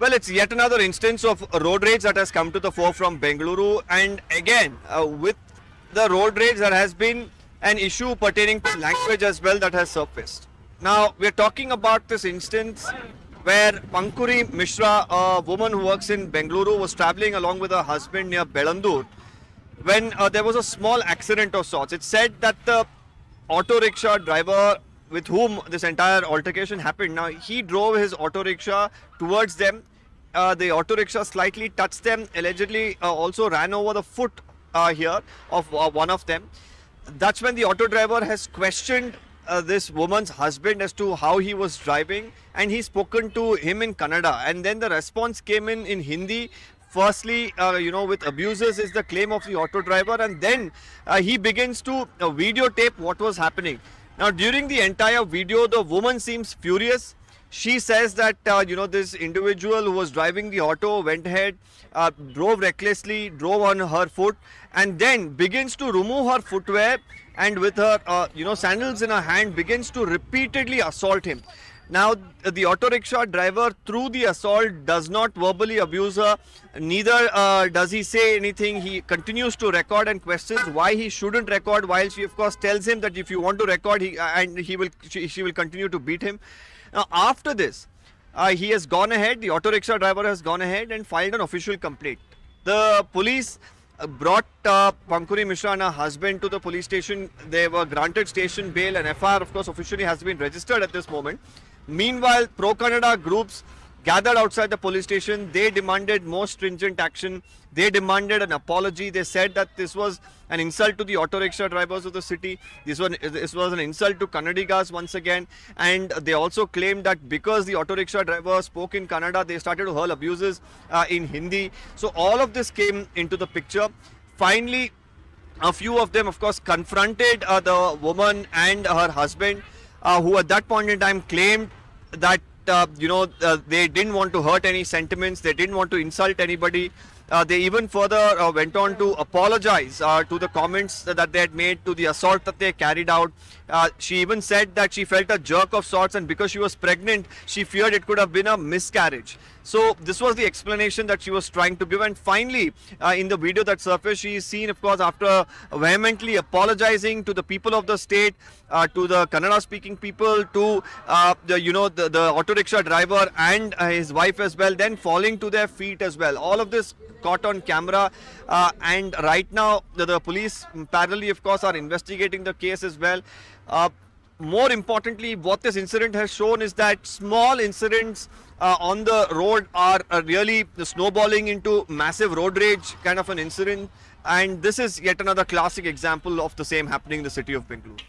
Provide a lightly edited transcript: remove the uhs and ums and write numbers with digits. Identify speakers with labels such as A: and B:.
A: Well, it's yet another instance of road rage that has come to the fore from Bengaluru, and again, with the road rage, there has been an issue pertaining to language as well that has surfaced. Now, we're talking about this instance where Pankuri Mishra, a woman who works in Bengaluru, was traveling along with her husband near Belandur when there was a small accident of sorts. It's said that the auto rickshaw driver with whom this entire altercation happened, now he drove his auto rickshaw towards them. The auto rickshaw slightly touched them, allegedly also ran over the foot here of one of them. That's when the auto driver has questioned this woman's husband as to how he was driving, and he's spoken to him in Kannada, and then the response came in Hindi. Firstly, with abuses is the claim of the auto driver, and then he begins to videotape what was happening. Now, during the entire video, the woman seems furious. She says that, this individual who was driving the auto went ahead, drove recklessly, drove on her foot, and then begins to remove her footwear, and with her, sandals in her hand, begins to repeatedly assault him. Now, the auto rickshaw driver, through the assault, does not verbally abuse her. Neither does he say anything. He continues to record and questions why he shouldn't record, while she, of course, tells him that if you want to record, she will continue to beat him. Now, after this, he has gone ahead, the auto rickshaw driver has gone ahead and filed an official complaint. The police brought Pankuri Mishra and her husband to the police station. They were granted station bail, and FIR, of course, officially has been registered at this moment. Meanwhile, pro-Kannada groups gathered outside the police station. They demanded more stringent action. They demanded an apology. They said that this was an insult to the auto rickshaw drivers of the city. This was an insult to Kannadigas once again. And they also claimed that because the auto rickshaw driver spoke in Kannada, they started to hurl abuses in Hindi. So all of this came into the picture. Finally, a few of them, of course, confronted the woman and her husband, who at that point in time claimed that they didn't want to hurt any sentiments, they didn't want to insult anybody. They even further went on to apologize to the comments that they had made, to the assault that they carried out. She even said that she felt a jerk of sorts, and because she was pregnant, she feared it could have been a miscarriage. So this was the explanation that she was trying to give. And finally, in the video that surfaced, she is seen, of course, after vehemently apologizing to the people of the state, to the Kannada-speaking people, to the auto rickshaw driver and his wife as well, then falling to their feet as well. All of this caught on camera, and right now the police parallelly, of course, are investigating the case as well. More importantly, what this incident has shown is that small incidents on the road are really snowballing into massive road rage kind of an incident, and this is yet another classic example of the same happening in the city of Bengaluru.